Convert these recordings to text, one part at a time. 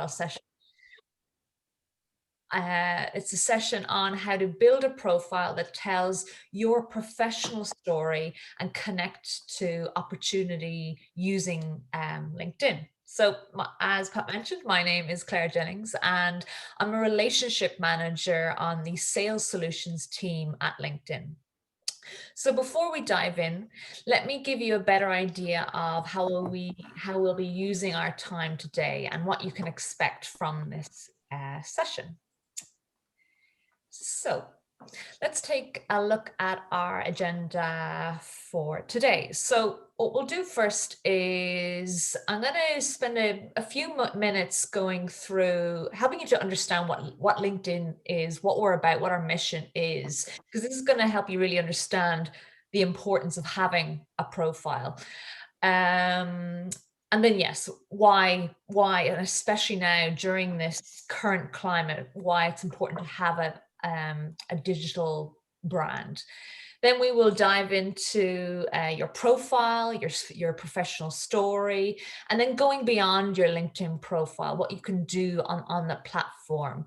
session. It's a session on how to build a profile that tells your professional story and connect to opportunity using LinkedIn. So as Pat mentioned, my name is Claire Jennings and I'm a relationship manager on the sales solutions team at LinkedIn. So before we dive in, let me give you a better idea of how we'll be using our time today and what you can expect from this session. So let's take a look at our agenda for today. So what we'll do first is I'm going to spend a few minutes going through helping you to understand what LinkedIn is, what we're about, what our mission is, because this is going to help you really understand the importance of having a profile. And then, yes, why, and especially now during this current climate, why it's important to have a digital brand. Then we will dive into your profile, your professional story, and then going beyond your LinkedIn profile, what you can do on the platform.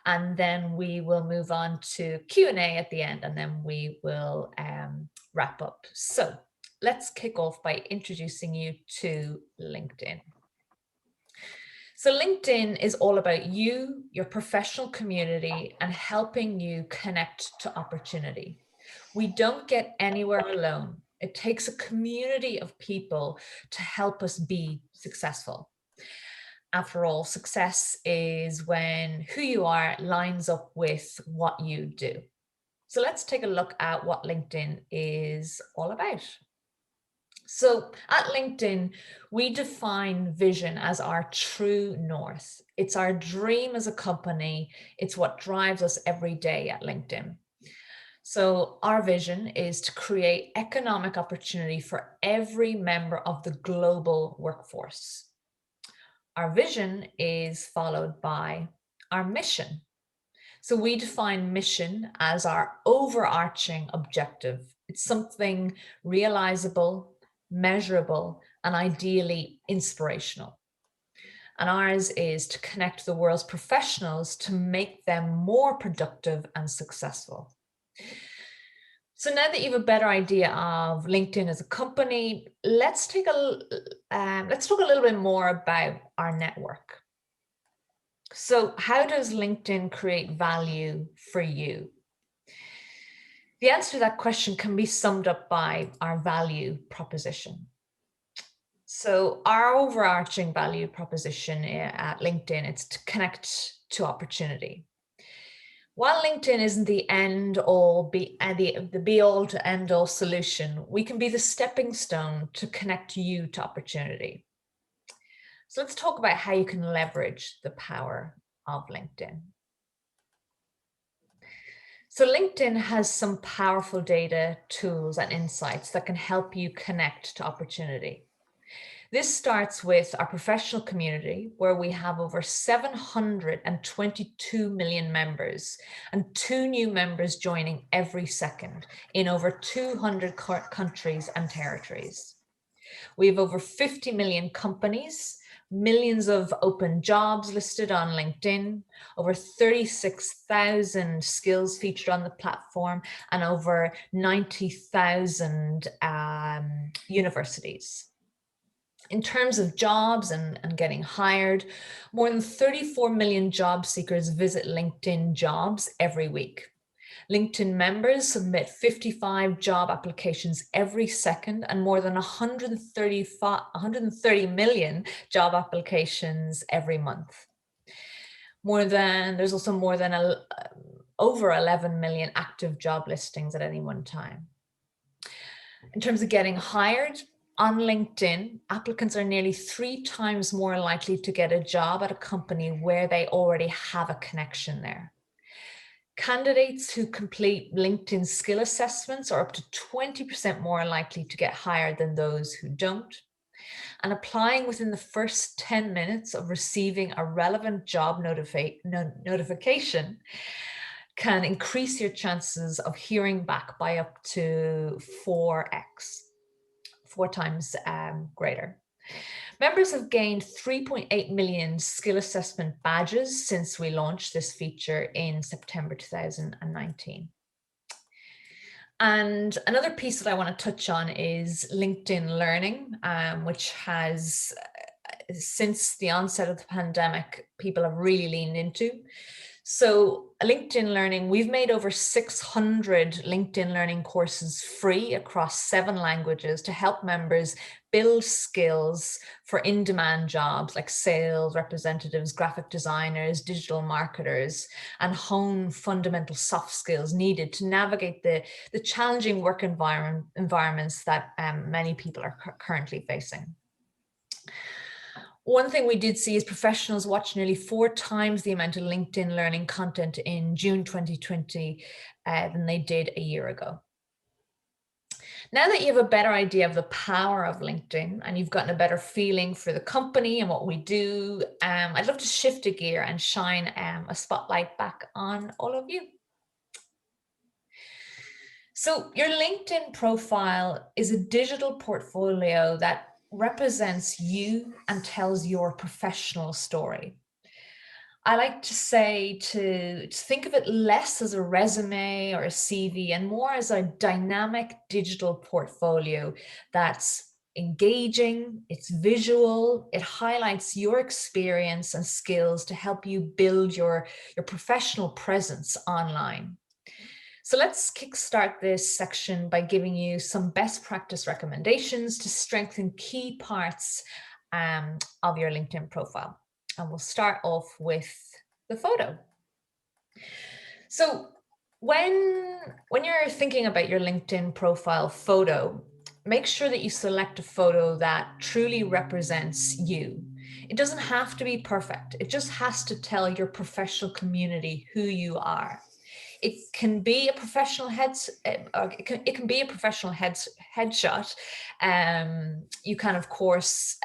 And then we will move on to Q&A at the end, and then we will wrap up. So let's kick off by introducing you to LinkedIn. So LinkedIn is all about you, your professional community, and helping you connect to opportunity. We don't get anywhere alone. It takes a community of people to help us be successful. After all, success is when who you are lines up with what you do. So let's take a look at what LinkedIn is all about. So at LinkedIn, we define vision as our true north. It's our dream as a company. It's what drives us every day at LinkedIn. So our vision is to create economic opportunity for every member of the global workforce. Our vision is followed by our mission. So we define mission as our overarching objective. It's something realizable, measurable, and ideally inspirational. And ours is to connect the world's professionals to make them more productive and successful. So now that you have a better idea of LinkedIn as a company, let's talk a little bit more about our network. So how does LinkedIn create value for you? The answer to that question can be summed up by our value proposition. So our overarching value proposition at LinkedIn, it's to connect to opportunity. While LinkedIn isn't the be all to end all solution, we can be the stepping stone to connect you to opportunity. So let's talk about how you can leverage the power of LinkedIn. So LinkedIn has some powerful data, tools, and insights that can help you connect to opportunity. This starts with our professional community, where we have over 722 million members and 2 new members joining every second in over 200 countries and territories. We have over 50 million companies, millions of open jobs listed on LinkedIn, over 36,000 skills featured on the platform, and over 90,000 universities. In terms of jobs and getting hired, more than 34 million job seekers visit LinkedIn Jobs every week. LinkedIn members submit 55 job applications every second and more than 130 million job applications every month. There's also more than over 11 million active job listings at any one time. In terms of getting hired, on LinkedIn, applicants are nearly 3 times more likely to get a job at a company where they already have a connection there. Candidates who complete LinkedIn skill assessments are up to 20% more likely to get hired than those who don't. And applying within the first 10 minutes of receiving a relevant job notification can increase your chances of hearing back by up to 4 times greater. Members have gained 3.8 million skill assessment badges since we launched this feature in September 2019. And another piece that I want to touch on is LinkedIn Learning, which has, since the onset of the pandemic, people have really leaned into. So LinkedIn Learning, we've made over 600 LinkedIn Learning courses free across 7 languages to help members build skills for in-demand jobs like sales representatives, graphic designers, digital marketers, and hone fundamental soft skills needed to navigate the challenging work environments that many people are currently facing. One thing we did see is professionals watch nearly 4 times the amount of LinkedIn Learning content in June 2020 than they did a year ago. Now that you have a better idea of the power of LinkedIn and you've gotten a better feeling for the company and what we do, I'd love to shift a gear and shine a spotlight back on all of you. So your LinkedIn profile is a digital portfolio that represents you and tells your professional story. I like to say to think of it less as a resume or a CV and more as a dynamic digital portfolio that's engaging, it's visual, it highlights your experience and skills to help you build your professional presence online. So let's kickstart this section by giving you some best practice recommendations to strengthen key parts of your LinkedIn profile. And we'll start off with the photo. So when you're thinking about your LinkedIn profile photo, make sure that you select a photo that truly represents you. It doesn't have to be perfect. It just has to tell your professional community who you are. It can be a professional it can be a professional headshot. You can, of course,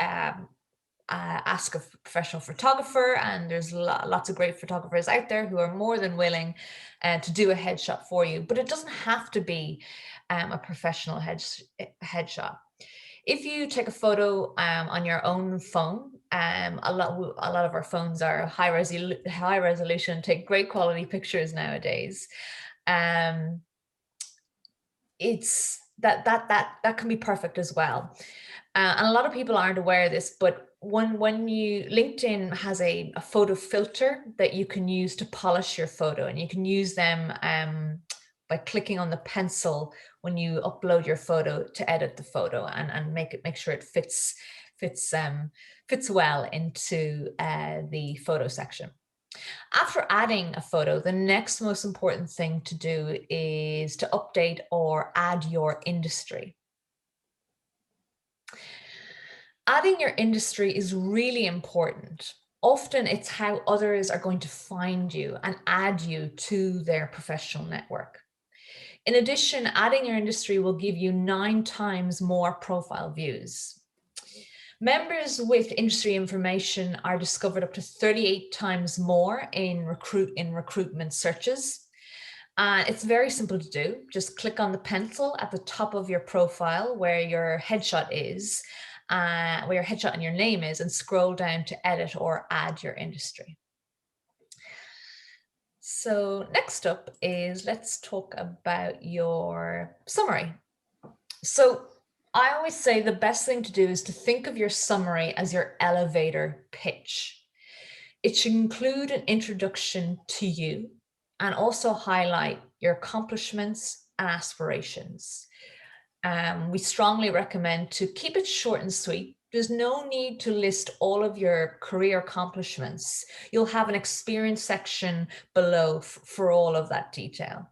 ask a professional photographer, and there's lots of great photographers out there who are more than willing to do a headshot for you. But it doesn't have to be a professional headshot. If you take a photo on your own phone, a lot of our phones are high resolution, take great quality pictures nowadays. It's that can be perfect as well. And a lot of people aren't aware of this, but when LinkedIn has a photo filter that you can use to polish your photo, and you can use them by clicking on the pencil when you upload your photo to edit the photo and make sure it fits well into the photo section. After adding a photo, the next most important thing to do is to update or add your industry. Adding your industry is really important. Often it's how others are going to find you and add you to their professional network. In addition, adding your industry will give you 9 times more profile views. Members with industry information are discovered up to 38 times more in recruitment searches. It's very simple to do. Just click on the pencil at the top of your profile where your headshot is, where your headshot and your name is, and scroll down to edit or add your industry. So next up is, let's talk about your summary. So I always say the best thing to do is to think of your summary as your elevator pitch. It should include an introduction to you and also highlight your accomplishments and aspirations. We strongly recommend to keep it short and sweet. There's no need to list all of your career accomplishments. You'll have an experience section below for all of that detail.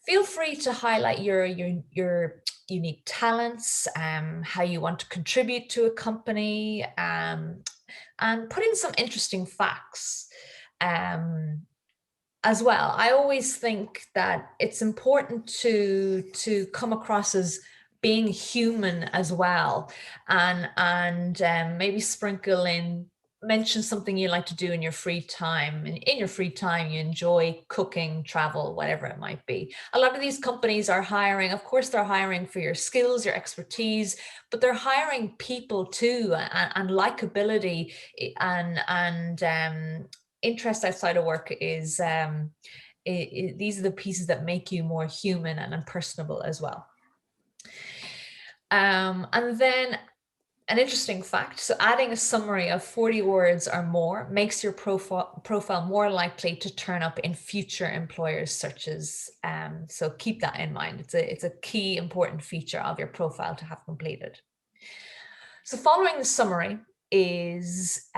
Feel free to highlight your unique talents, how you want to contribute to a company, and put in some interesting facts as well. I always think that it's important to come across as being human as well, and maybe sprinkle in mention something you like to do in your free time. And in your free time, you enjoy cooking, travel, whatever it might be. A lot of these companies are hiring, of course, they're hiring for your skills, your expertise, but they're hiring people too, and likability and interest outside of work is, these are the pieces that make you more human and personable as well. And then an interesting fact, so adding a summary of 40 words or more makes your profile more likely to turn up in future employers' searches. So keep that in mind. It's a key important feature of your profile to have completed. So following the summary is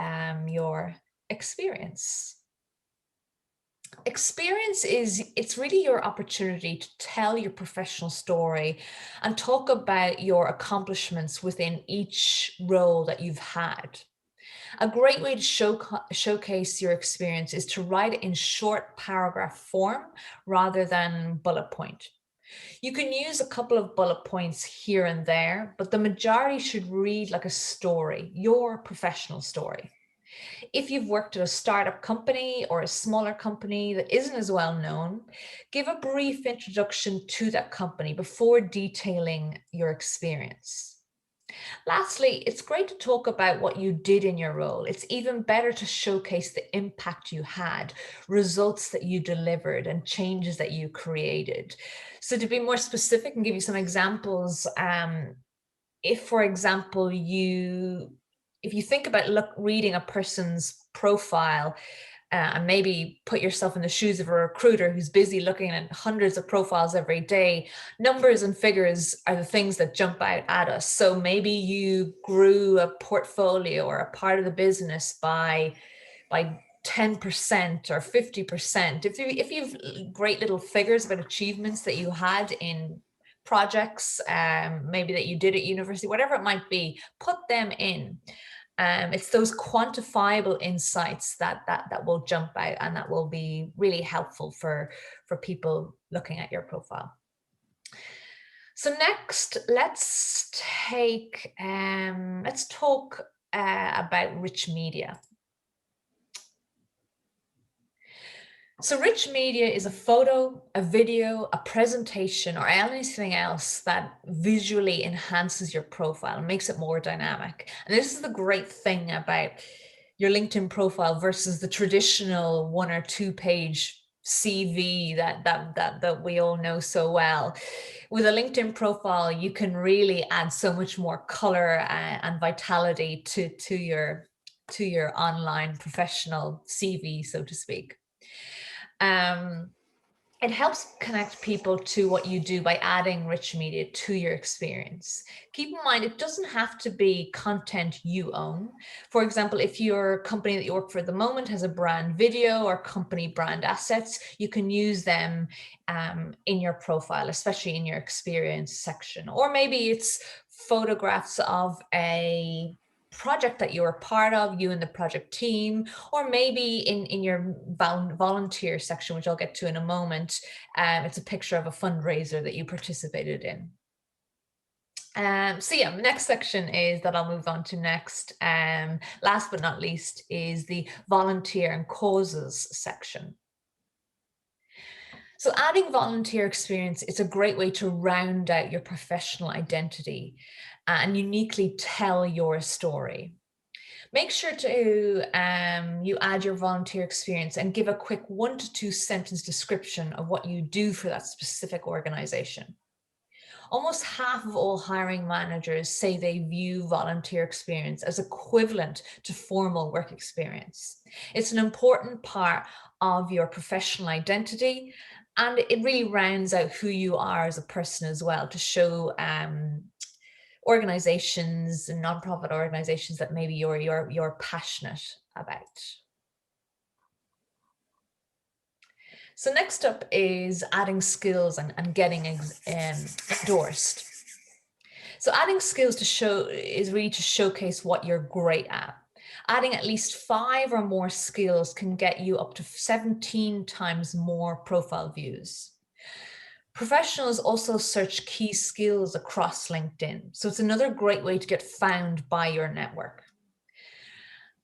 your experience. Experience it's really your opportunity to tell your professional story and talk about your accomplishments within each role that you've had. A great way to showcase your experience is to write it in short paragraph form rather than bullet point. You can use a couple of bullet points here and there, but the majority should read like a story, your professional story. If you've worked at a startup company or a smaller company that isn't as well known, give a brief introduction to that company before detailing your experience. Lastly, it's great to talk about what you did in your role. It's even better to showcase the impact you had, results that you delivered, and changes that you created. So to be more specific and give you some examples, if, for example, if you think about reading a person's profile, and maybe put yourself in the shoes of a recruiter who's busy looking at hundreds of profiles every day, numbers and figures are the things that jump out at us. So maybe you grew a portfolio or a part of the business by 10% or 50%. If you've great little figures about achievements that you had in projects, maybe that you did at university, whatever it might be, put them in. It's those quantifiable insights that will jump out and that will be really helpful for people looking at your profile. So next, let's talk about rich media. So rich media is a photo, a video, a presentation, or anything else that visually enhances your profile and makes it more dynamic. And this is the great thing about your LinkedIn profile versus the traditional 1 or 2 page CV that we all know so well. With a LinkedIn profile, you can really add so much more color and vitality to your online professional CV, so to speak. It helps connect people to what you do by adding rich media to your experience. Keep in mind, it doesn't have to be content you own. For example, if your company that you work for at the moment has a brand video or company brand assets, you can use them in your profile, especially in your experience section. Or maybe it's photographs of a project that you're a part of, you and the project team, or maybe in your volunteer section, which I'll get to in a moment, it's a picture of a fundraiser that you participated in. So yeah, next section is that I'll move on to next. Last but not least is the volunteer and causes section. So adding volunteer experience is a great way to round out your professional identity and uniquely tell your story. Make sure to you add your volunteer experience and give a quick 1 to 2 sentence description of what you do for that specific organization. Almost half of all hiring managers say they view volunteer experience as equivalent to formal work experience. It's an important part of your professional identity, and it really rounds out who you are as a person as well, to show organizations and nonprofit organizations that maybe you're passionate about. So next up is adding skills and getting endorsed. So adding skills is really to showcase what you're great at. Adding at least 5 or more skills can get you up to 17 times more profile views. Professionals also search key skills across LinkedIn, so it's another great way to get found by your network.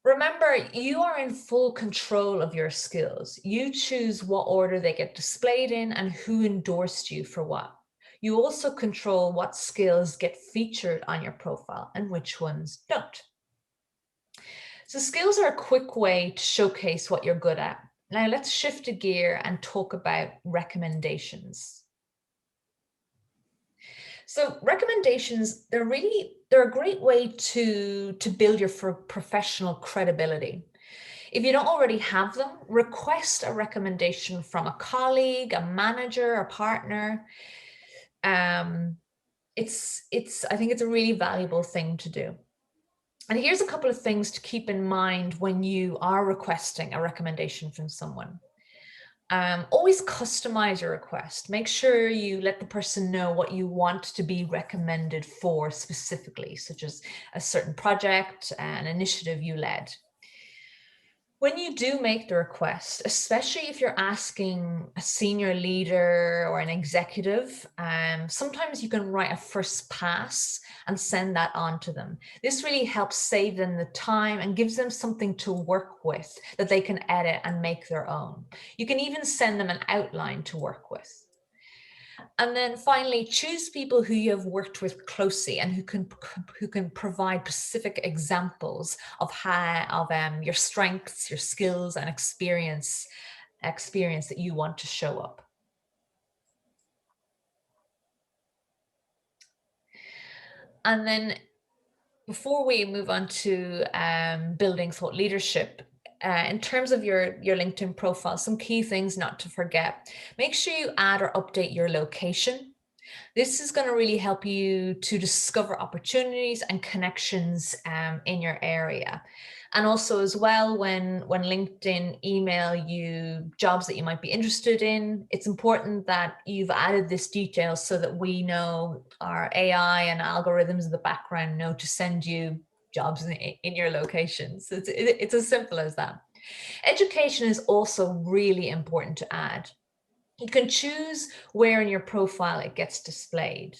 Remember, you are in full control of your skills. You choose what order they get displayed in and who endorsed you for what. You also control what skills get featured on your profile and which ones don't. So skills are a quick way to showcase what you're good at. Now let's shift a gear and talk about recommendations. So recommendations, they're a great way to build your professional credibility. If you don't already have them, request a recommendation from a colleague, a manager, a partner. I think it's a really valuable thing to do. And here's a couple of things to keep in mind when you are requesting a recommendation from someone. Always customize your request. Make sure you let the person know what you want to be recommended for specifically, such as a certain project, an initiative you led. When you do make the request, especially if you're asking a senior leader or an executive, sometimes you can write a first pass and send that on to them. This really helps save them the time and gives them something to work with that they can edit and make their own. You can even send them an outline to work with. And then finally, choose people who you have worked with closely and who can provide specific examples of your strengths, your skills, and experience that you want to show up. And then before we move on to building thought leadership, in terms of your LinkedIn profile, some key things not to forget. Make sure you add or update your location. This is going to really help you to discover opportunities and connections in your area. And also as well, when LinkedIn email you jobs that you might be interested in, it's important that you've added this detail so that we know, our AI and algorithms in the background know to send you jobs in your location. So it's as simple as that. Education is also really important to add. You can choose where in your profile it gets displayed.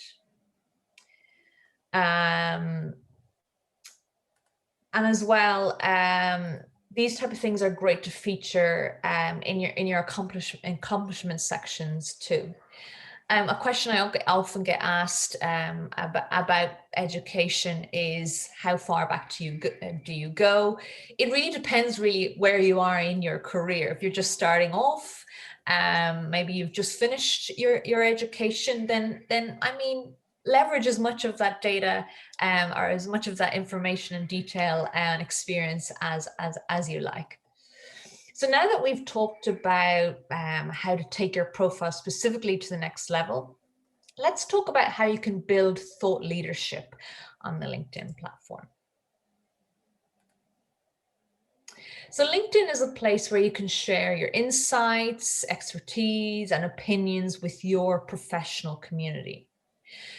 And as well, these type of things are great to feature in your accomplishment sections too. A question I often get asked about education is, how far back do you go? It really depends where you are in your career. If you're just starting off, maybe you've just finished your education, then I mean, leverage as much of that data or as much of that information and detail and experience as you like. So now that we've talked about how to take your profile specifically to the next level, let's talk about how you can build thought leadership on the LinkedIn platform. So LinkedIn is a place where you can share your insights, expertise, and opinions with your professional community.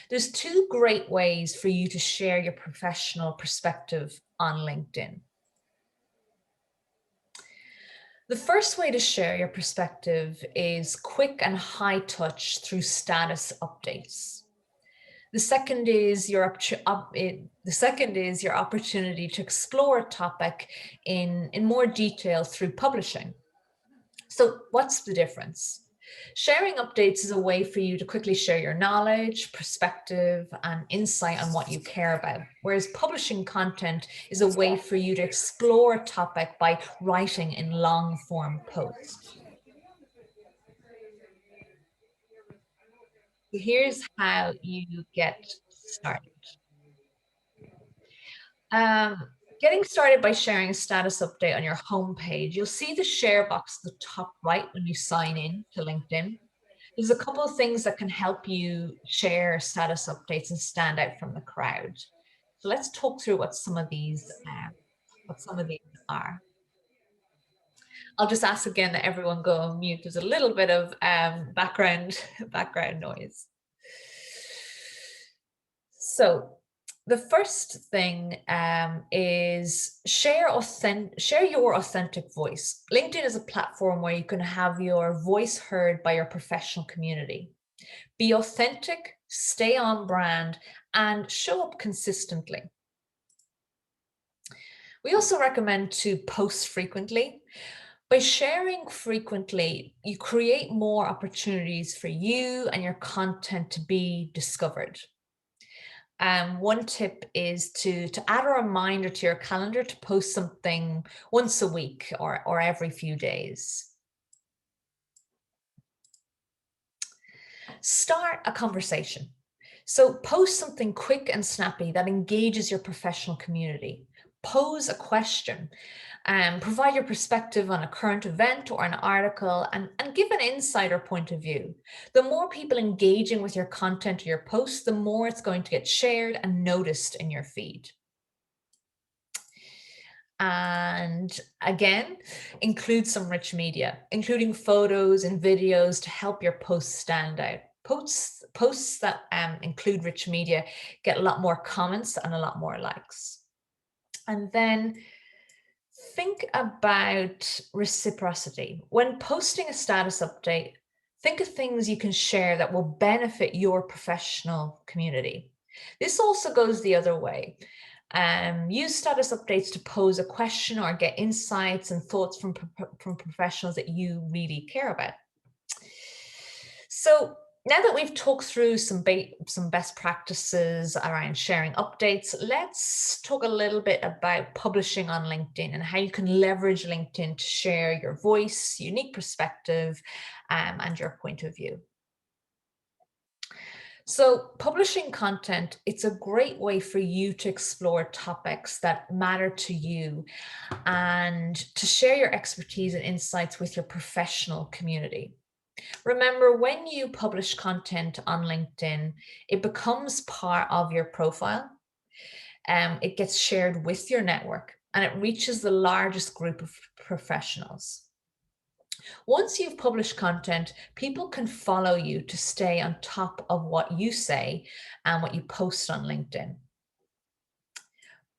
There's two great ways for you to share your professional perspective on LinkedIn. The first way to share your perspective is quick and high touch through status updates. The second is your opportunity to explore a topic in more detail through publishing. So what's the difference? Sharing updates is a way for you to quickly share your knowledge, perspective, and insight on what you care about, whereas publishing content is a way for you to explore a topic by writing in long-form posts. Here's how you get started. Getting started by sharing a status update on your homepage. You'll see the share box at the top right when you sign in to LinkedIn. There's a couple of things that can help you share status updates and stand out from the crowd. So let's talk through what some of these are. I'll just ask again that everyone go on mute. There's a little bit of background noise. So the first thing is share your authentic voice. LinkedIn is a platform where you can have your voice heard by your professional community. Be authentic, stay on brand, and show up consistently. We also recommend to post frequently. By sharing frequently, you create more opportunities for you and your content to be discovered. One tip is to add a reminder to your calendar to post something once a week or every few days. Start a conversation. So post something quick and snappy that engages your professional community. Pose a question and provide your perspective on a current event or an article and give an insider point of view. The more people engaging with your content or your posts, the more it's going to get shared and noticed in your feed. And again, include some rich media, including photos and videos to help your posts stand out. Posts that include rich media get a lot more comments and a lot more likes. And then think about reciprocity. When posting a status update, think of things you can share that will benefit your professional community. This also goes the other way. Use status updates to pose a question or get insights and thoughts from professionals that you really care about. So now that we've talked through some best practices around sharing updates, let's talk a little bit about publishing on LinkedIn and how you can leverage LinkedIn to share your voice, unique perspective, and your point of view. So publishing content, it's a great way for you to explore topics that matter to you and to share your expertise and insights with your professional community. Remember, when you publish content on LinkedIn, it becomes part of your profile. It gets shared with your network and it reaches the largest group of professionals. Once you've published content, people can follow you to stay on top of what you say and what you post on LinkedIn.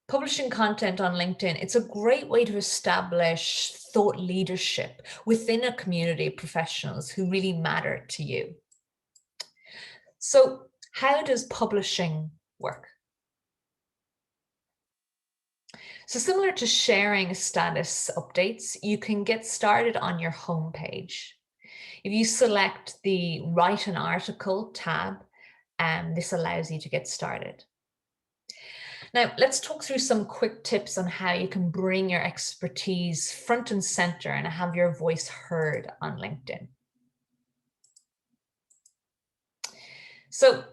Publishing content on LinkedIn, it's a great way to establish thought leadership within a community of professionals who really matter to you. So how does publishing work? So similar to sharing status updates, you can get started on your homepage. If you select the Write an Article tab, this allows you to get started. Now, let's talk through some quick tips on how you can bring your expertise front and center and have your voice heard on LinkedIn. So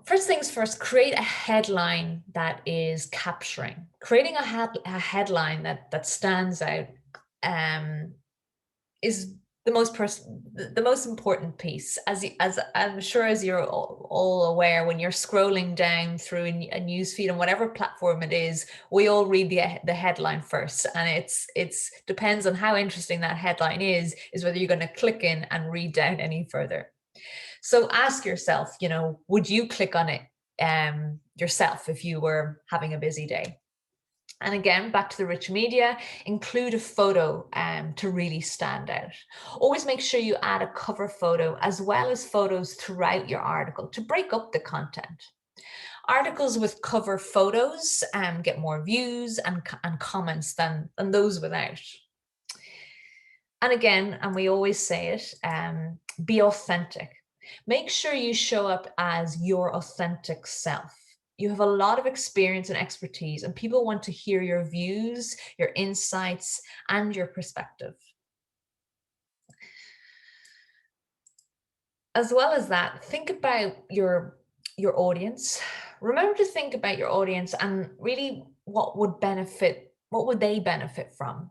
first things first, create a headline that is capturing. Creating a headline that stands out is the most important piece. As I'm sure, as you're all aware, when you're scrolling down through a news feed on whatever platform it is, we all read the headline first, and it's depends on how interesting that headline is whether you're going to click in and read down any further. So ask yourself, would you click on it yourself if you were having a busy day? And again, back to the rich media, include a photo to really stand out. Always make sure you add a cover photo as well as photos throughout your article to break up the content. Articles with cover photos get more views and comments than those without. And again, and we always say it, be authentic. Make sure you show up as your authentic self. You have a lot of experience and expertise, and people want to hear your views, your insights, and your perspective. As well as that, think about your audience. Remember to think about your audience and really what would they benefit from?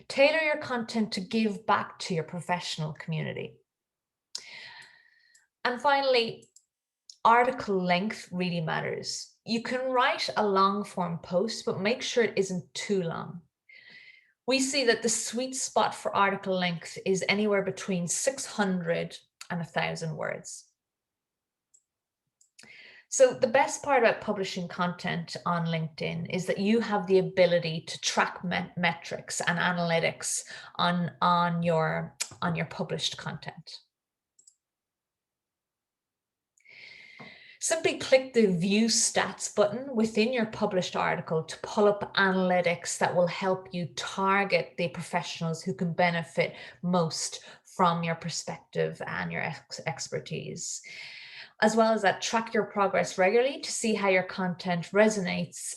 Tailor your content to give back to your professional community. And finally, article length really matters. You can write a long form post, but make sure it isn't too long. We see that the sweet spot for article length is anywhere between 600 and 1,000 words. So the best part about publishing content on LinkedIn is that you have the ability to track metrics and analytics on your published content. Simply click the View Stats button within your published article to pull up analytics that will help you target the professionals who can benefit most from your perspective and your expertise. As well as that, track your progress regularly to see how your content resonates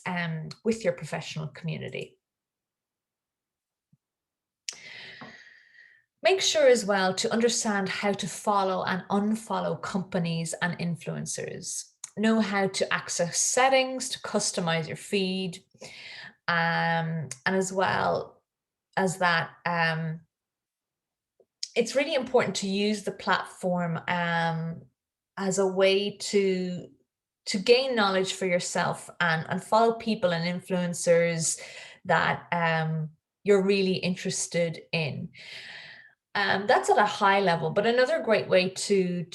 with your professional community. Make sure as well to understand how to follow and unfollow companies and influencers. Know how to access settings to customize your feed. And as well as that, it's really important to use the platform as a way to gain knowledge for yourself and follow people and influencers that you're really interested in. That's at a high level, but another great way to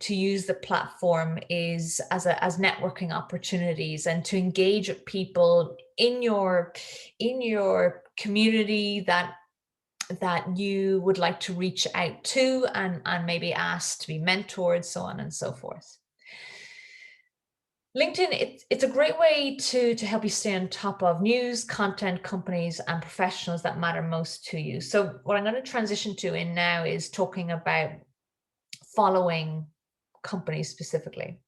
use the platform is as networking opportunities and to engage with people in your community that you would like to reach out to and maybe ask to be mentored, so on and so forth. LinkedIn, it's a great way to help you stay on top of news, content, companies, and professionals that matter most to you. So what I'm going to transition to in now is talking about following companies specifically.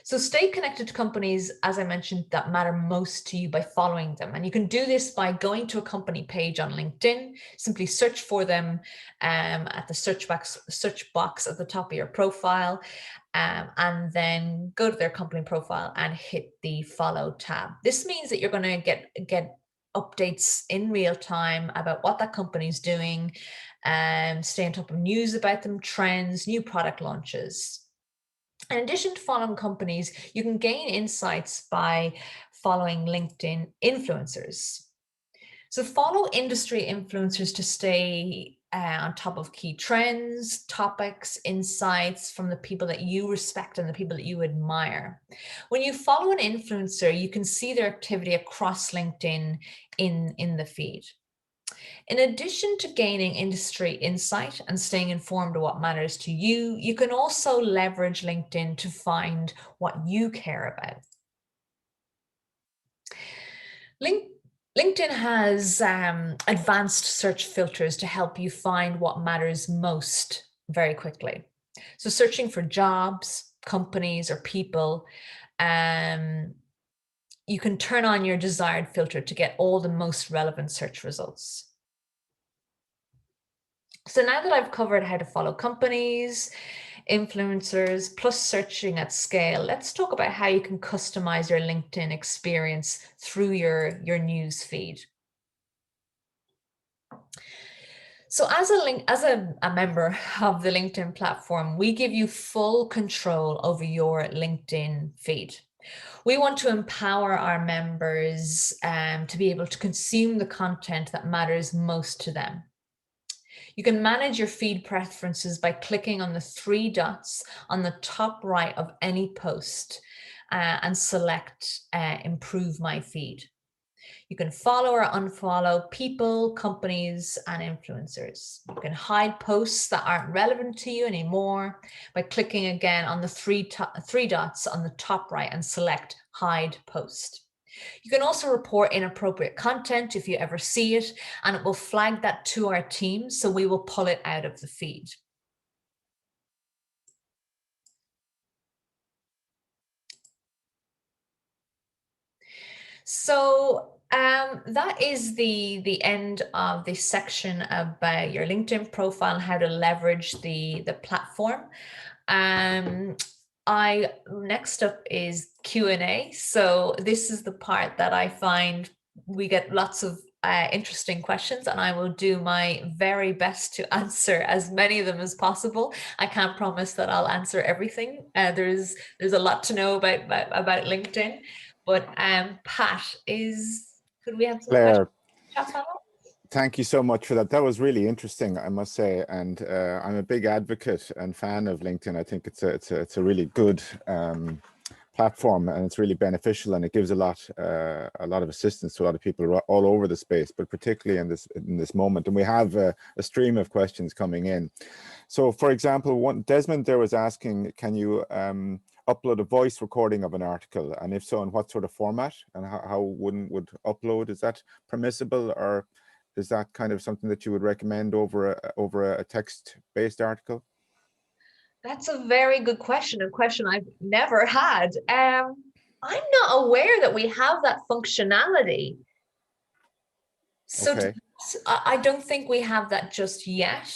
So stay connected to companies, as I mentioned, that matter most to you by following them. And you can do this by going to a company page on LinkedIn, simply search for them at the search box at the top of your profile, and then go to their company profile and hit the follow tab. This means that you're going to get updates in real time about what that company is doing, and stay on top of news about them, trends, new product launches. In addition to following companies, you can gain insights by following LinkedIn influencers. So follow industry influencers to stay on top of key trends, topics, insights from the people that you respect and the people that you admire. When you follow an influencer, you can see their activity across LinkedIn in the feed. In addition to gaining industry insight and staying informed of what matters to you, you can also leverage LinkedIn to find what you care about. LinkedIn has advanced search filters to help you find what matters most very quickly. So searching for jobs, companies, or people, you can turn on your desired filter to get all the most relevant search results. So now that I've covered how to follow companies, influencers, plus searching at scale, let's talk about how you can customize your LinkedIn experience through your news feed. So as a member of the LinkedIn platform, we give you full control over your LinkedIn feed. We want to empower our members to be able to consume the content that matters most to them. You can manage your feed preferences by clicking on the 3 dots on the top right of any post and select Improve My Feed. You can follow or unfollow people, companies, and influencers. You can hide posts that aren't relevant to you anymore by clicking again on the 3 dots on the top right and select Hide Post. You can also report inappropriate content if you ever see it, and it will flag that to our team, so we will pull it out of the feed. So that is the end of the section about your LinkedIn profile and how to leverage the platform. Next up is Q&A. So this is the part that I find we get lots of interesting questions, and I will do my very best to answer as many of them as possible. I can't promise that I'll answer everything. There's a lot to know about LinkedIn, but Pat, could we have some Claire, questions? thank you so much for that. That was really interesting, I must say, and I'm a big advocate and fan of LinkedIn. I think it's a really good platform, and it's really beneficial, and it gives a lot of assistance to a lot of people all over the space, but particularly in this moment. And we have a stream of questions coming in. So, for example, Desmond there was asking, can you upload a voice recording of an article? And if so, in what sort of format? And how one would upload? Is that permissible, or is that kind of something that you would recommend over a text-based article? That's a very good question, a question I've never had. I'm not aware that we have that functionality. So Okay. I don't think we have that just yet,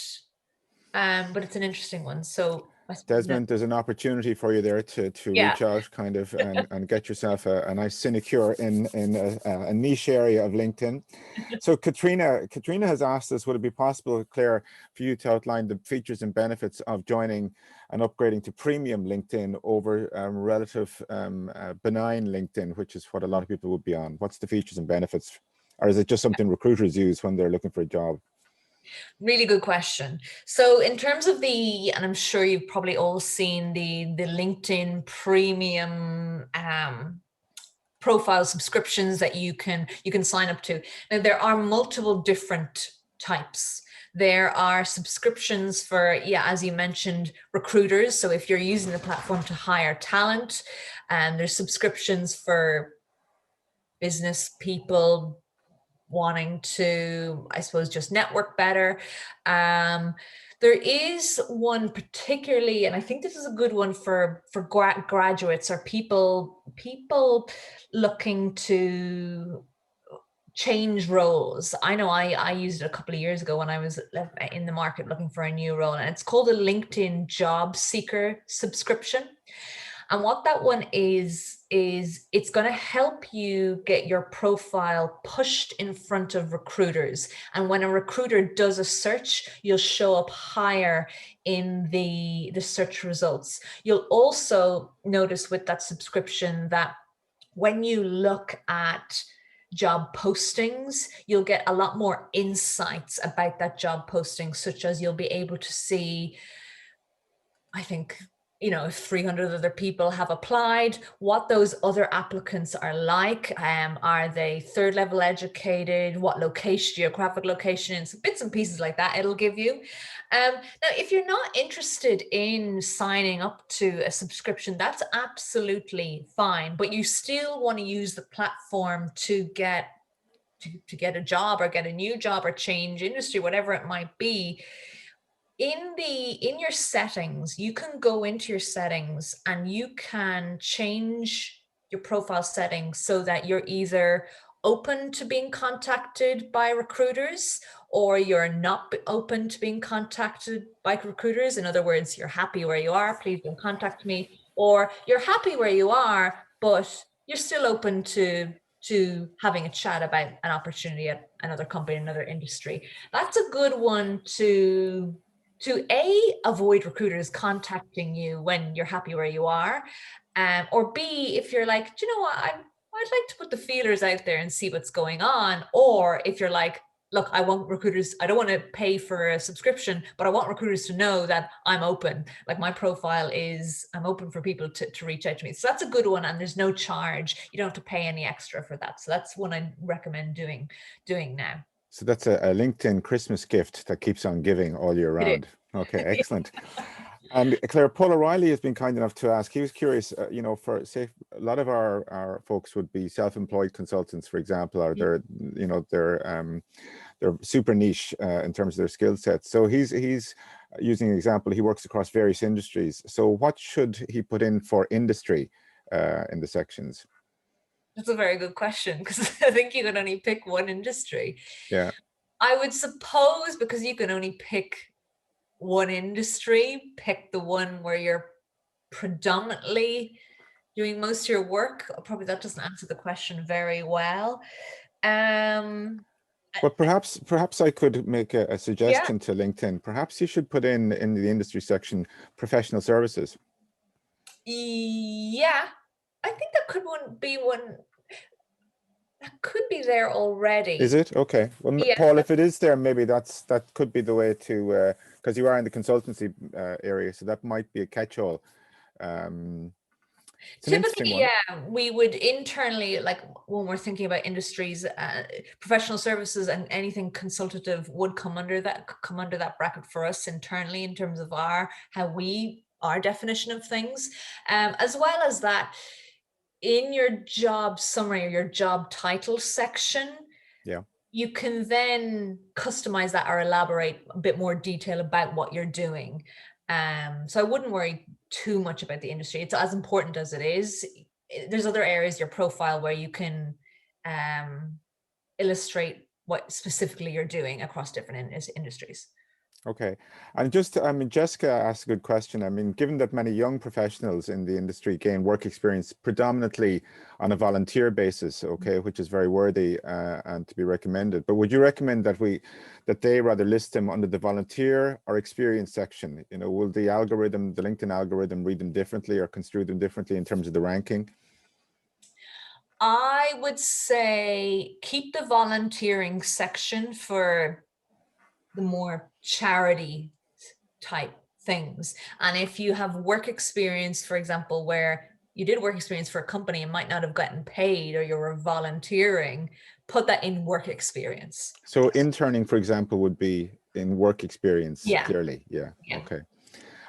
but it's an interesting one. So Desmond, there's an opportunity for you there to yeah. reach out kind of and get yourself a nice sinecure in a niche area of LinkedIn. So Katrina has asked us, would it be possible, Claire, for you to outline the features and benefits of joining and upgrading to premium LinkedIn over relative benign LinkedIn, which is what a lot of people would be on? What's the features and benefits? Or is it just something recruiters use when they're looking for a job? Really good question. So in terms of and I'm sure you've probably all seen the LinkedIn premium profile subscriptions that you can sign up to. Now there are multiple different types. There are subscriptions for, yeah, as you mentioned, recruiters. So if you're using the platform to hire talent, and there's subscriptions for business people wanting to, I suppose, just network better. There is one particularly, and I think this is a good one for graduates or people looking to change roles. I know I used it a couple of years ago when I was in the market looking for a new role, and it's called a LinkedIn Job Seeker subscription. And what that one is it's going to help you get your profile pushed in front of recruiters. And when a recruiter does a search, you'll show up higher in the search results. You'll also notice with that subscription that when you look at job postings, you'll get a lot more insights about that job posting, such as you'll be able to see, I think, if 300 other people have applied, what those other applicants are like. Are they third level educated? What location, geographic location, and some bits and pieces like that it'll give you. Now, if you're not interested in signing up to a subscription, that's absolutely fine, but you still want to use the platform to get a job or get a new job or change industry, whatever it might be. In your settings, you can go into your settings and you can change your profile settings so that you're either open to being contacted by recruiters or you're not open to being contacted by recruiters. In other words, you're happy where you are, please don't contact me, or you're happy where you are, but you're still open to having a chat about an opportunity at another company, another industry. That's a good one to avoid recruiters contacting you when you're happy where you are, or B, if you're like, do you know what, I'd like to put the feelers out there and see what's going on. Or if you're like, look, I don't want to pay for a subscription, but I want recruiters to know that I'm open. Like my profile I'm open for people to reach out to me. So that's a good one, and there's no charge. You don't have to pay any extra for that. So that's one I recommend doing now. So that's a LinkedIn Christmas gift that keeps on giving all year round. Okay, excellent. And Claire, Paul O'Reilly has been kind enough to ask. He was curious, for say a lot of our folks would be self-employed consultants, for example, or they're super niche in terms of their skill sets. So he's using an example. He works across various industries. So what should he put in for industry in the sections? That's a very good question, because I think you can only pick one industry. Yeah. I would suppose, because you can only pick one industry, pick the one where you're predominantly doing most of your work. Probably that doesn't answer the question very well. But perhaps I could make a suggestion to LinkedIn. Perhaps you should put in the industry section professional services. Yeah, I think that could be one that could be there already. Is it? Okay. Well, yeah. Paul, if it is there, maybe that could be the way to, because you are in the consultancy area, so that might be a catch-all. Typically, yeah, we would internally, like when we're thinking about industries, professional services and anything consultative would come under that bracket for us internally in terms of how we our definition of things, as well as that in your job summary or your job title section, Yeah. you can then customize that or elaborate a bit more detail about what you're doing. So I wouldn't worry too much about the industry. It's as important as it is. There's other areas, your profile, where you can illustrate what specifically you're doing across different industries. Okay. And just, I mean, Jessica asked a good question. I mean, given that many young professionals in the industry gain work experience predominantly on a volunteer basis, okay, which is very worthy and to be recommended. But would you recommend that they rather list them under the volunteer or experience section? You know, will the algorithm, the LinkedIn algorithm, read them differently or construe them differently in terms of the ranking? I would say keep the volunteering section for the more charity type things. And if you have work experience, for example, where you did work experience for a company and might not have gotten paid, or you were volunteering, put that in work experience. So interning, for example, would be in work experience, Yeah. clearly. Yeah. Yeah. Okay.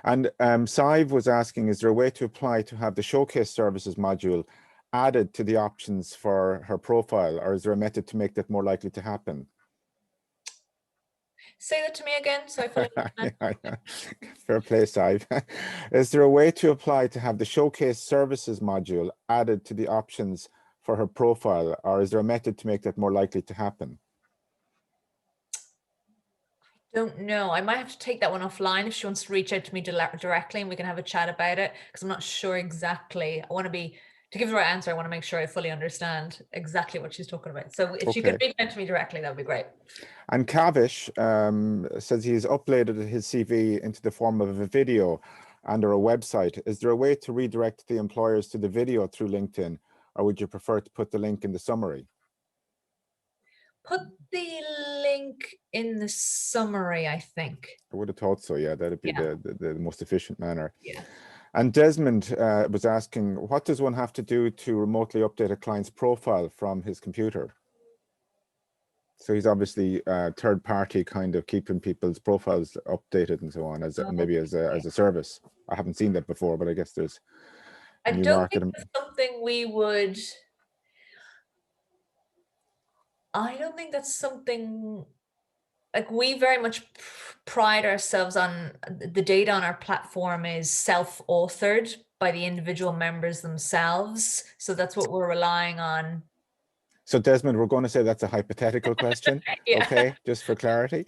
And Sive was asking, is there a way to apply to have the showcase services module added to the options for her profile, or is there a method to make that more likely to happen? Say that to me again, so I fully understand. Yeah. Fair play, Sive. Is there a way to apply to have the showcase services module added to the options for her profile, or is there a method to make that more likely to happen? Don't know. I might have to take that one offline if she wants to reach out to me directly, and we can have a chat about it, because I'm not sure exactly. I want to give the right answer, I want to make sure I fully understand exactly what she's talking about. So if she could reach out to me directly, that would be great. And Kavish says he's uploaded his CV into the form of a video under a website. Is there a way to redirect the employers to the video through LinkedIn, or would you prefer to put the link in the summary? Put the link in the summary, I think. I would have thought so. Yeah, that'd be the most efficient manner. Yeah. And Desmond was asking, what does one have to do to remotely update a client's profile from his computer? So he's obviously third party, kind of keeping people's profiles updated and so on, as maybe as a service. I haven't seen that before, but I guess there's a new market. Think that's something we would. I don't think that's something, like, we very much pride ourselves on the data on our platform is self-authored by the individual members themselves. So that's what we're relying on. So Desmond, we're going to say that's a hypothetical question, Yeah. Okay, just for clarity,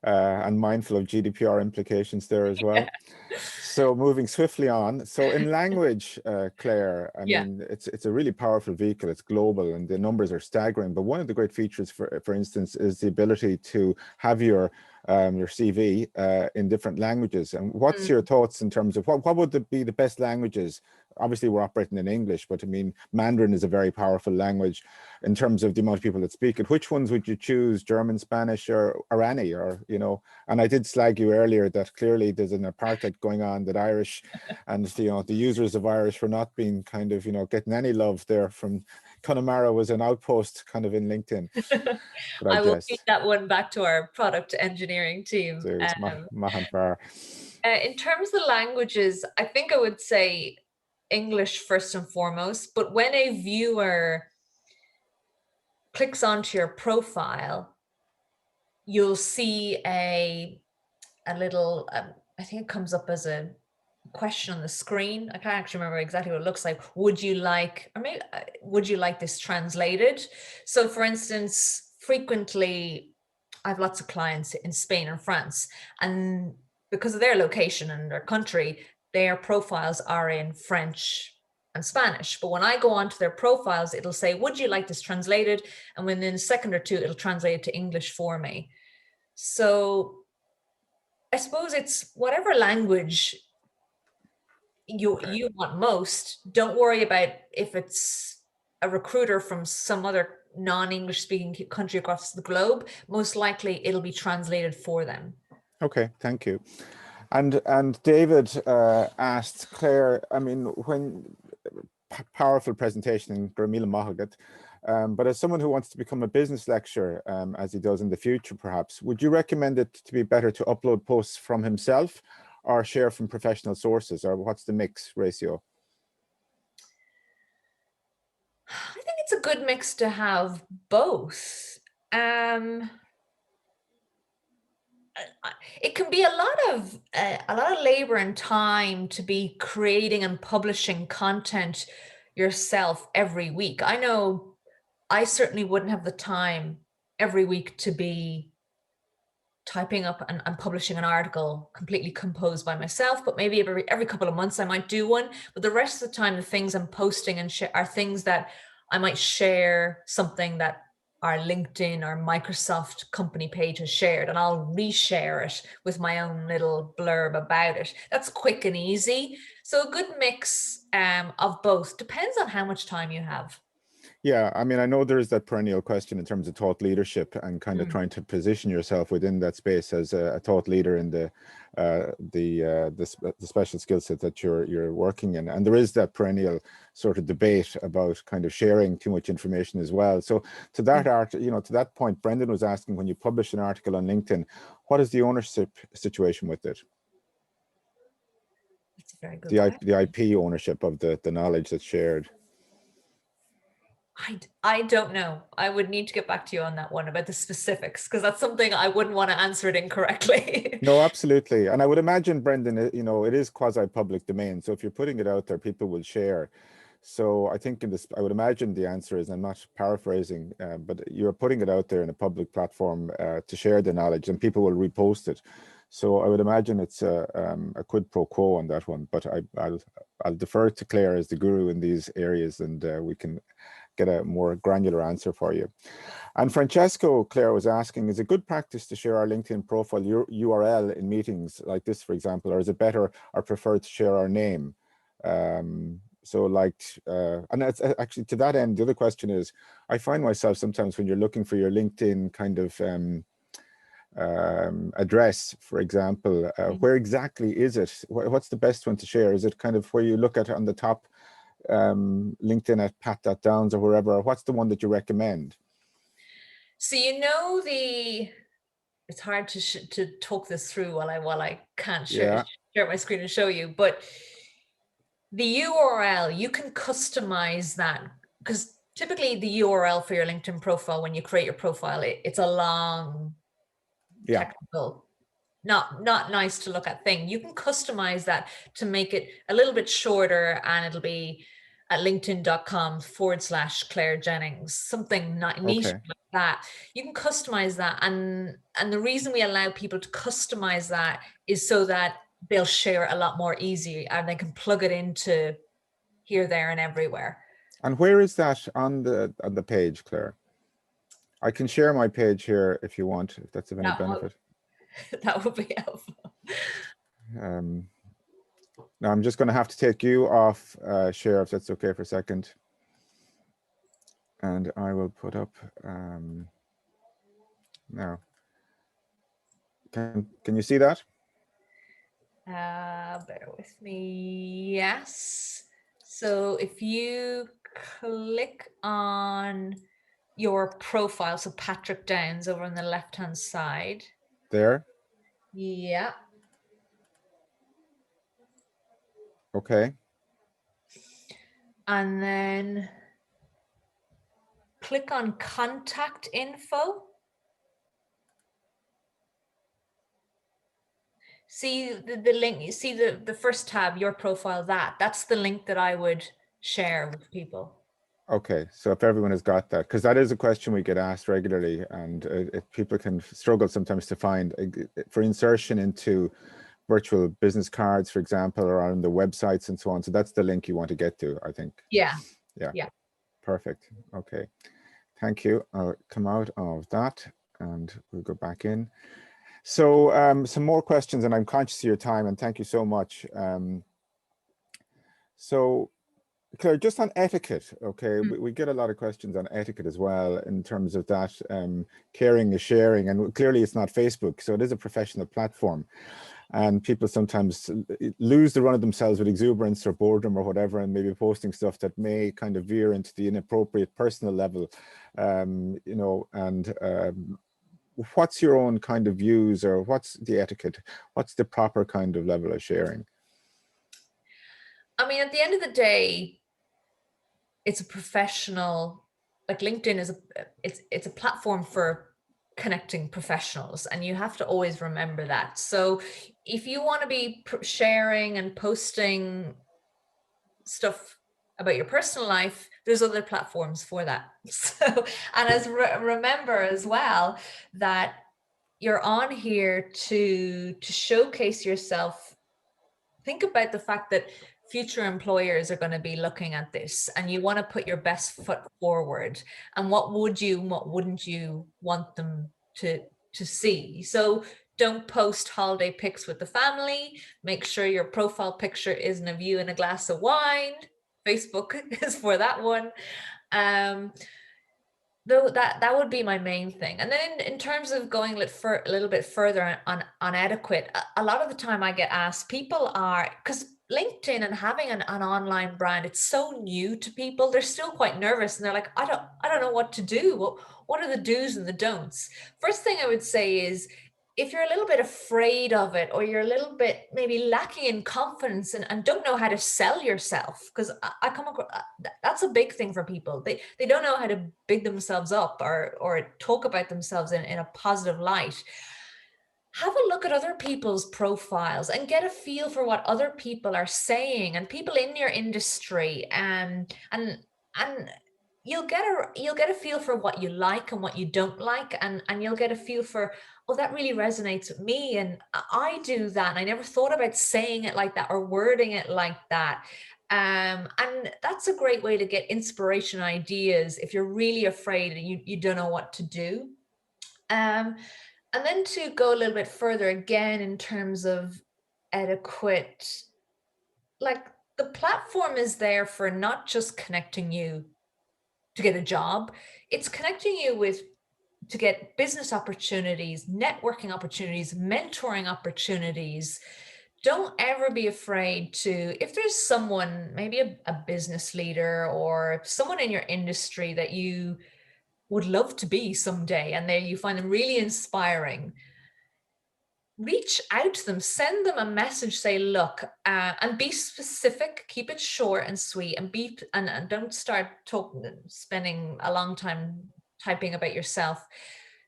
and mindful of GDPR implications there as well. Yeah. So moving swiftly on. So in language, Claire, I Yeah. mean, it's a really powerful vehicle. It's global and the numbers are staggering. But one of the great features, for instance, is the ability to have your CV in different languages. And what's your thoughts in terms of what would be the best languages? Obviously, we're operating in English, but I mean, Mandarin is a very powerful language in terms of the amount of people that speak it. Which ones would you choose? German, Spanish, or any, or, you know? And I did slag you earlier that clearly there's an apartheid going on, that Irish and the users of Irish were not being kind of getting any love there from Connemara was an outpost kind of in LinkedIn. But I will feed that one back to our product engineering team. So it's Mahan Bar. In terms of the languages, I think I would say English first and foremost, but when a viewer clicks onto your profile, you'll see a little, I think it comes up as a question on the screen. I can't actually remember exactly what it looks like. Would you like, or maybe, would you like this translated? So for instance, frequently I have lots of clients in Spain and France, and because of their location and their country, their profiles are in French and Spanish. But when I go onto their profiles, it'll say, would you like this translated? And within a second or two, it'll translate it to English for me. So I suppose it's whatever language you want most. Don't worry about if it's a recruiter from some other non-English speaking country across the globe. Most likely it'll be translated for them. Okay, thank you. And David asked Claire, I mean, when powerful presentation in Gramila Mahagat, but as someone who wants to become a business lecturer, as he does in the future, perhaps, would you recommend it to be better to upload posts from himself, or share from professional sources, or what's the mix ratio? I think it's a good mix to have both. It can be a lot of labor and time to be creating and publishing content yourself every week. I know I certainly wouldn't have the time every week to be typing up and publishing an article completely composed by myself, but maybe every couple of months I might do one. But the rest of the time, the things I'm posting and are things that I might share something that our LinkedIn or Microsoft company page has shared, and I'll reshare it with my own little blurb about it. That's quick and easy. So a good mix of both. Depends on how much time you have. Yeah, I mean, I know there is that perennial question in terms of thought leadership and kind of trying to position yourself within that space as a thought leader in the special skill set that you're working in. And there is that perennial sort of debate about kind of sharing too much information as well. So to that to that point, Brendan was asking, when you publish an article on LinkedIn, what is the ownership situation with it? That's a very good question. The IP ownership of the knowledge that's shared. I don't know. I would need to get back to you on that one about the specifics, because that's something I wouldn't want to answer it incorrectly. No, absolutely. And I would imagine, Brendan, it is quasi-public domain. So if you're putting it out there, people will share. So I think I would imagine the answer is, I'm not paraphrasing, but you're putting it out there in a public platform to share the knowledge, and people will repost it. So I would imagine it's a quid pro quo on that one. But I'll defer to Claire as the guru in these areas, and we can get a more granular answer for you. And Francesco, Claire, was asking, is it good practice to share our LinkedIn profile URL in meetings like this, for example, or is it better or preferred to share our name? So like, and that's actually to that end, the other question is, I find myself sometimes when you're looking for your LinkedIn kind of address, for example, where exactly is it? What's the best one to share? Is it kind of where you look at on the top, LinkedIn at pat.downs or wherever, or what's the one that you recommend? So it's hard to talk this through while I can't share my screen and show you, but the URL, you can customize that, because typically the URL for your LinkedIn profile, when you create your profile, it's a long technical, not nice to look at thing. You can customize that to make it a little bit shorter, and it'll be at linkedin.com/Claire Jennings, something niche like that. You can customize that, and the reason we allow people to customize that is so that they'll share a lot more easy, and they can plug it into here, there, and everywhere. And where is that on the page, Claire? I can share my page here if you want, if that's of any benefit. That would be helpful. Now I'm just going to have to take you off share, if that's okay, for a second. And I will put up now. Can you see that? Bear with me. Yes. So if you click on your profile, so Patrick Downs over on the left-hand side. There? Yeah. Okay. And then click on contact info. See the link, you see the first tab, your profile, that's the link that I would share with people. Okay, so if everyone has got that, because that is a question we get asked regularly, and people can struggle sometimes to find for insertion into virtual business cards, for example, or on the websites and so on. So that's the link you want to get to, I think. Yeah. Perfect. Okay, thank you. I'll come out of that and we'll go back in. So some more questions, and I'm conscious of your time, and thank you so much. So Claire, just on etiquette, okay, we get a lot of questions on etiquette as well, in terms of that caring is sharing, and clearly it's not Facebook, so it is a professional platform, and people sometimes lose the run of themselves with exuberance or boredom or whatever, and maybe posting stuff that may kind of veer into the inappropriate personal level, what's your own kind of views, or what's the etiquette? What's the proper kind of level of sharing? I mean, at the end of the day, it's a professional, like LinkedIn is it's a platform for connecting professionals, and you have to always remember that. So if you want to be sharing and posting stuff about your personal life, there's other platforms for that. So, and as remember as well that you're on here to showcase yourself. Think about the fact that future employers are going to be looking at this, and you want to put your best foot forward, and what would you and what wouldn't you want them to see. So don't post holiday pics with the family. Make sure your profile picture isn't of you and a glass of wine. Facebook is for that one. Though that would be my main thing. And then in terms of going a little bit further on etiquette, a lot of the time I get asked, people are, because LinkedIn and having an online brand, it's so new to people, they're still quite nervous, and they're like, I don't know what to do. What are the do's and the don'ts? First thing I would say is, if you're a little bit afraid of it, or you're a little bit maybe lacking in confidence, and don't know how to sell yourself, because I come across that's a big thing for people. They don't know how to big themselves up, or talk about themselves in a positive light. Have a look at other people's profiles and get a feel for what other people are saying, and people in your industry, and you'll get a feel for what you like and what you don't like, and you'll get a feel for, oh, that really resonates with me, and I do that, and I never thought about saying it like that or wording it like that. And that's a great way to get inspiration ideas if you're really afraid and you don't know what to do. um, and then to go a little bit further again in terms of etiquette, like, the platform is there for not just connecting you to get a job, it's connecting you with to get business opportunities, networking opportunities, mentoring opportunities. Don't ever be afraid to, if there's someone, maybe a business leader or someone in your industry that you would love to be someday, and you find them really inspiring, reach out to them, send them a message, say, look, and be specific, keep it short and sweet, and don't start spending a long time typing about yourself.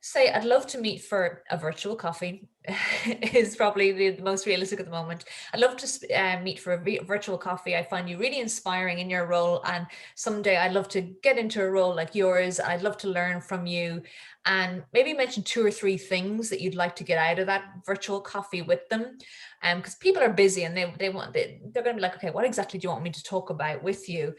Say, I'd love to meet for a virtual coffee is probably the most realistic at the moment. I'd love to meet for a virtual coffee. I find you really inspiring in your role, and someday I'd love to get into a role like yours. I'd love to learn from you, and maybe mention 2 or 3 things that you'd like to get out of that virtual coffee with them. Because people are busy, and they're going to be like, okay, what exactly do you want me to talk about with you?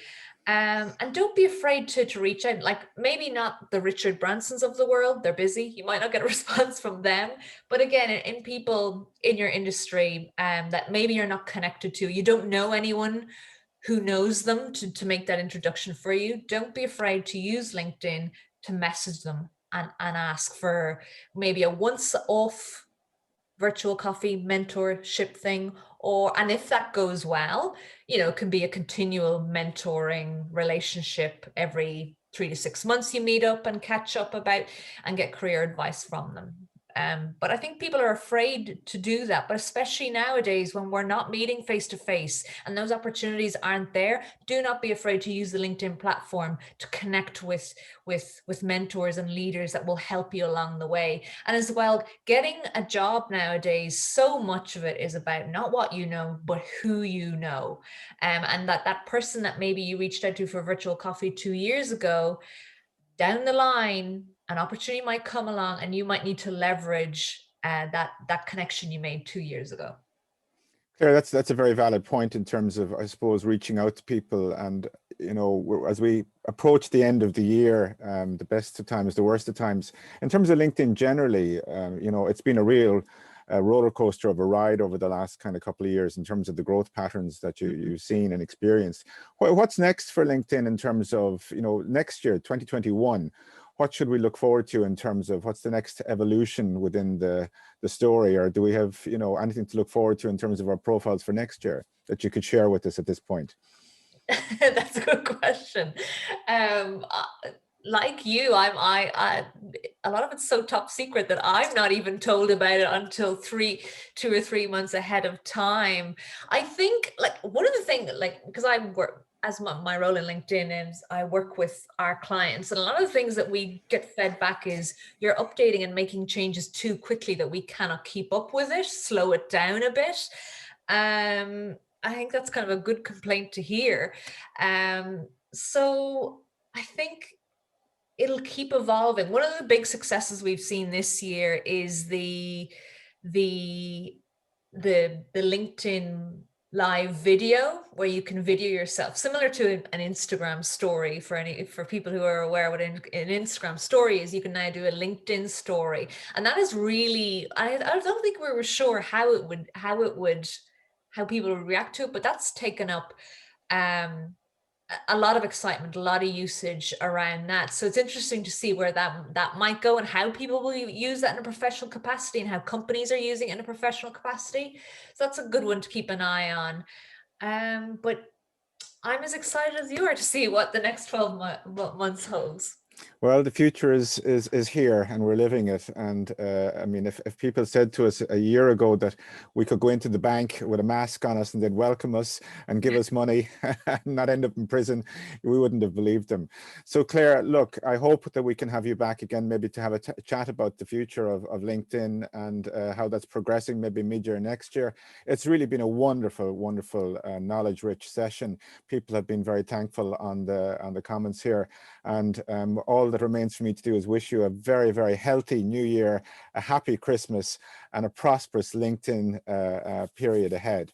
And don't be afraid to reach out. Like, maybe not the Richard Bransons of the world, they're busy, you might not get a response from them, but again, in people in your industry that maybe you're not connected to, you don't know anyone who knows them to make that introduction for you, don't be afraid to use LinkedIn to message them and ask for maybe a once off virtual coffee mentorship thing, and if that goes well, it can be a continual mentoring relationship. Every 3 to 6 months you meet up and catch up about and get career advice from them. But I think people are afraid to do that, but especially nowadays when we're not meeting face to face and those opportunities aren't there, do not be afraid to use the LinkedIn platform to connect with mentors and leaders that will help you along the way. And as well, getting a job nowadays, so much of it is about not what you know, but who you know. And that person that maybe you reached out to for virtual coffee 2 years ago, down the line, an opportunity might come along and you might need to leverage that connection you made 2 years ago. Claire, that's a very valid point in terms of, I suppose, reaching out to people. And as we approach the end of the year, the best of times, the worst of times, in terms of LinkedIn generally, it's been a real roller coaster of a ride over the last kind of couple of years in terms of the growth patterns that you've seen and experienced. What's next for LinkedIn in terms of, next year, 2021? What should we look forward to in terms of what's the next evolution within the story? Or do we have, anything to look forward to in terms of our profiles for next year that you could share with us at this point? That's a good question. like you, a lot of it's so top secret that I'm not even told about it until 2 or 3 months ahead of time. I think like one of the things, like, because I work as my role in LinkedIn is I work with our clients, and a lot of the things that we get fed back is you're updating and making changes too quickly that we cannot keep up with it, slow it down a bit. I think that's kind of a good complaint to hear. So I think it'll keep evolving. One of the big successes we've seen this year is the the LinkedIn live video, where you can video yourself, similar to an Instagram story. For people who are aware what an Instagram story is, you can now do a LinkedIn story, and that is really, I don't think we were sure how people would react to it, but that's taken up a lot of excitement, a lot of usage around that. So it's interesting to see where that might go, and how people will use that in a professional capacity, and how companies are using it in a professional capacity. So that's a good one to keep an eye on. But I'm as excited as you are to see what the next 12 months holds. Well, the future is here, and we're living it. And I mean, if people said to us a year ago that we could go into the bank with a mask on us and they'd welcome us and give us money and not end up in prison, we wouldn't have believed them. So Claire, look, I hope that we can have you back again, maybe to have a chat about the future of LinkedIn and how that's progressing, maybe mid-year next year. It's really been a wonderful, wonderful, knowledge-rich session. People have been very thankful on the comments here, and all that remains for me to do is wish you a very, very healthy new year, a happy Christmas, and a prosperous LinkedIn period ahead.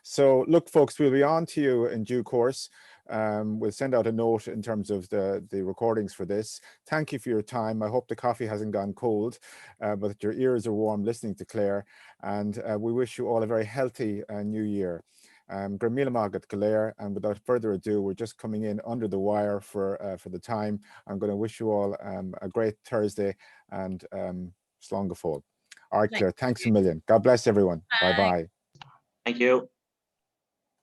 So look, folks, we'll be on to you in due course. We'll send out a note in terms of the recordings for this. Thank you for your time. I hope the coffee hasn't gone cold, but that your ears are warm listening to Claire. And we wish you all a very healthy new year. Gramila Magat Galer, and without further ado, we're just coming in under the wire for the time. I'm going to wish you all a great Thursday, and Slán go fóill. All right, Claire, thanks a million. God bless everyone. Bye bye. Thank you.